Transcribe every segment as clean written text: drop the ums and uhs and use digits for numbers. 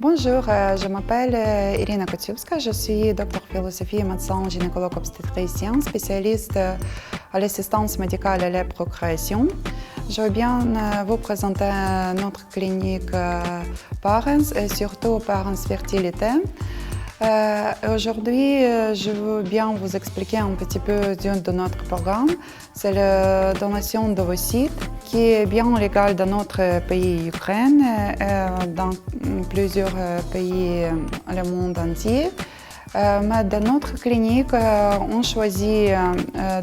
Bonjour, je m'appelle Irina Kotiubska, je suis docteur philosophie et médecin gynécologue obstétricien, spécialiste à l'assistance médicale à la procréation. Je veux bien vous présenter notre clinique Parents et surtout Parents Fertilité. Aujourd'hui, je veux bien vous expliquer un petit peu de notre programme. C'est la donation d'ovocytes qui est bien légale dans notre pays Ukraine et dans plusieurs pays du monde entier. Mais dans notre clinique, on choisit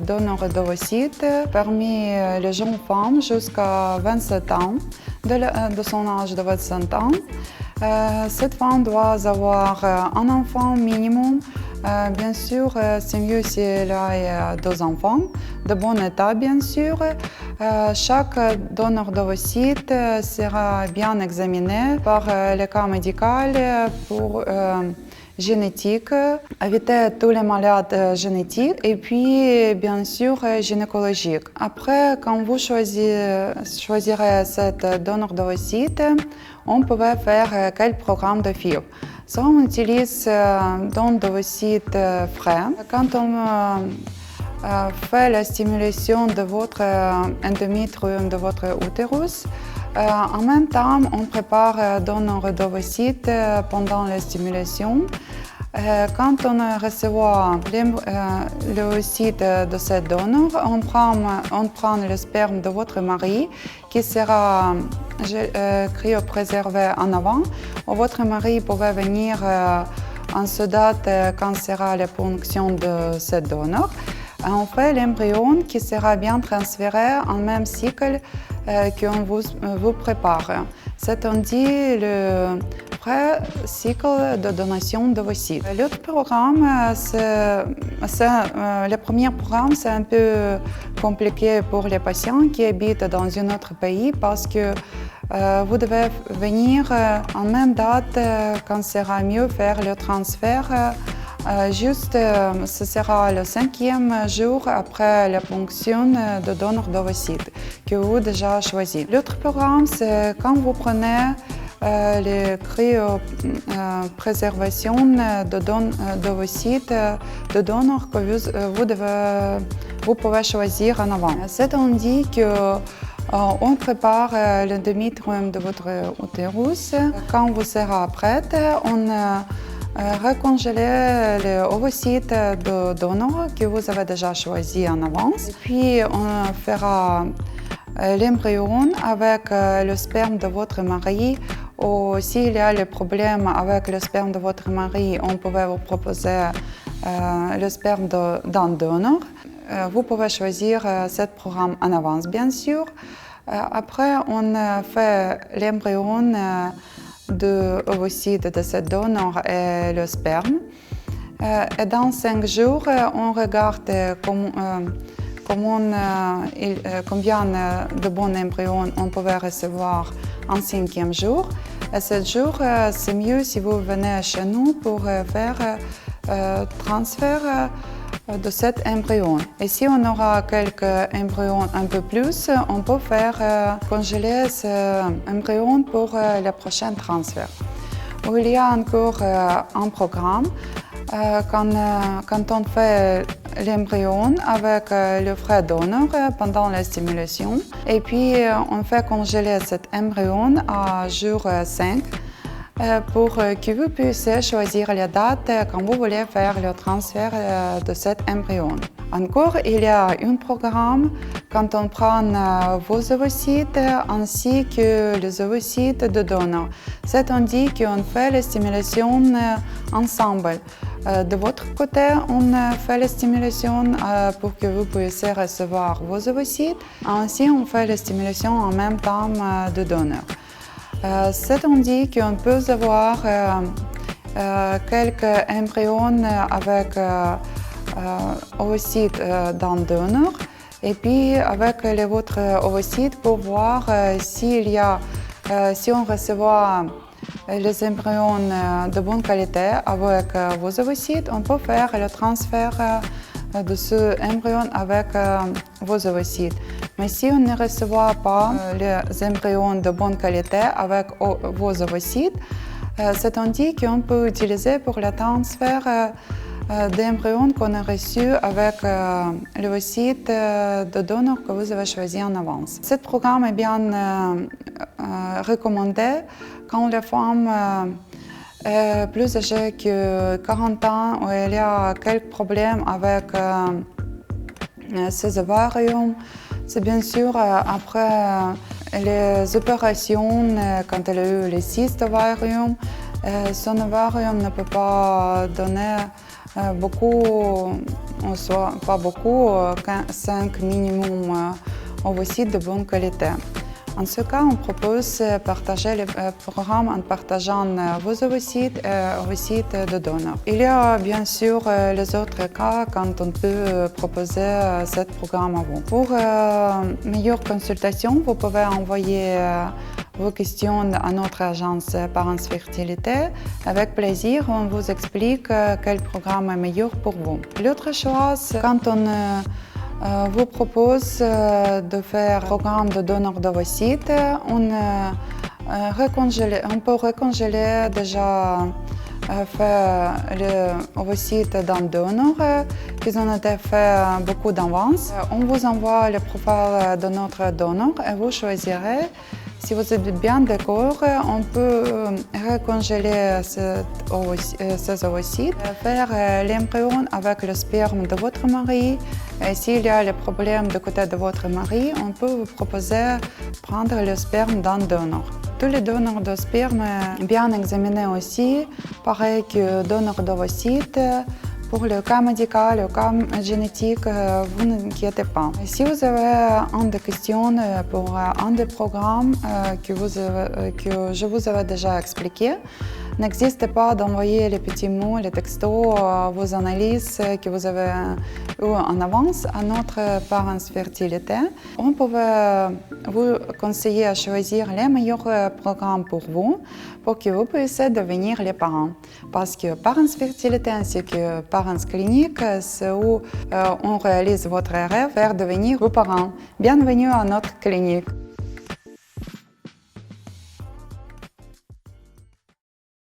donneur d'ovocytes parmi les jeunes femmes jusqu'à 27 ans, de son âge de 27 ans. Cette femme doit avoir un enfant minimum. Bien sûr, c'est mieux si elle a deux enfants, de bon état bien sûr. Chaque donneur d'ovocytes sera bien examiné par le cas médical pour génétique, éviter tous les malades génétiques et puis bien sûr gynécologique. Après, quand vous choisirez cette donneur d'ovocytes, on pouvait faire quel programme de FIV. Soit on utilise don d'ovocytes frais. Quand on fait la stimulation de votre endométrium, de votre utérus, en même temps, on prépare donneur d'ovocytes pendant la stimulation. Quand on reçoit l'ovocyte de ce donneur, on prend le sperme de votre mari qui sera cryopréservé en avant. Votre mari pourrait venir en ce date quand sera la ponction de ce donneur. On fait l'embryon qui sera bien transféré en même cycle qu'on vous prépare. C'est-à-dire le pré-cycle de donation d'ovocytes. L'autre programme, le premier programme, c'est un peu compliqué pour les patients qui habitent dans un autre pays parce que vous devez venir en même date quand sera mieux faire le transfert. Ce sera le 5e jour après la ponction de donneur d'ovocytes que vous avez déjà choisi. L'autre programme, c'est quand vous prenez les cryopréservation d'ovocytes de donneurs que vous pouvez choisir en avant. C'est-à-dire qu'on prépare l'endométrium de votre utérus. Quand vous serez prête, on recongéler les ovocytes de donneur que vous avez déjà choisi en avance. Et puis on fera l'embryon avec le sperme de votre mari. Ou s'il y a le problème avec le sperme de votre mari, on pouvait vous proposer le sperme d'un donneur. Vous pouvez choisir ce programme en avance, bien sûr. Après, on fait l'embryon de ovocytes de ce donneur et le sperme. Et dans 5 jours, on regarde combien de bons embryons on pouvait recevoir en 5e jour. Et 7 jours, c'est mieux si vous venez chez nous pour faire transfert de cet embryon. Et si on aura quelques embryons un peu plus, on peut faire congeler cet embryon pour le prochain transfert. Il y a encore un programme quand on fait l'embryon avec le vrai donneur pendant la stimulation. Et puis on fait congeler cet embryon à jour 5 pour que vous puissiez choisir la date quand vous voulez faire le transfert de cet embryon. Encore, il y a un programme quand on prend vos ovocytes ainsi que les ovocytes de donneur. C'est-à-dire qu'on fait la stimulation ensemble. De votre côté, on fait la stimulation pour que vous puissiez recevoir vos ovocytes. Ainsi, on fait la stimulation en même temps de donneur. C'est-à-dire qu'on peut avoir quelques embryons avec ovocytes d'un donneur et puis avec les autres ovocytes pour voir si on reçoit les embryons de bonne qualité avec vos ovocytes, on peut faire le transfert de ce embryon avec vos ovocytes. Mais si on ne reçoit pas les embryons de bonne qualité avec vos ovocytes, C'est un outil qu'on peut utiliser pour le transfert d'embryons qu'on a reçus avec l'ovocyte de donneur que vous avez choisi en avance. Ce programme est bien recommandé quand les femmes plus âgées que 40 ans où il y a quelques problèmes avec ces ovariums. C'est bien sûr après les opérations, quand elle a eu les cystes ovarium, son ovarium ne peut pas donner beaucoup, soit pas beaucoup, 5 minimum ovocytes de bonne qualité. En ce cas, on propose de partager le programme en partageant vos ovocytes et ovocytes de donneurs. Il y a bien sûr les autres cas quand on peut proposer ce programme à vous. Pour meilleure consultation, vous pouvez envoyer vos questions à notre agence Parents Fertilité. Avec plaisir, on vous explique quel programme est meilleur pour vous. L'autre chose, quand on vous propose de faire un programme de donneur d'ovocytes, on peut recongeler déjà fait les ovocytes d'un donneur qui ont été faits beaucoup d'avance. On vous envoie le profil de notre donneur et vous choisirez. Si vous êtes bien d'accord, on peut recongeler ces ovocytes, faire l'embryon avec le sperme de votre mari. Et s'il y a le problème du côté de votre mari, on peut vous proposer de prendre le sperme d'un donneur. Tous les donneurs de sperme bien examinés aussi, pareil que donneurs d'ovocytes. Pour le cas médical, le cas génétique, vous n'inquiétez pas. Si vous avez des questions pour un des programmes que je vous avais déjà expliqué, n'hésitez pas d'envoyer les petits mots, les textos, vos analyses que vous avez eues en avance à notre Parents Fertilité. On pouvait vous conseiller à choisir les meilleurs programmes pour vous, pour que vous puissiez devenir les parents. Parce que Parents Fertilité ainsi que Parents Clinique, c'est où on réalise votre rêve, faire devenir vos parents. Bienvenue à notre clinique.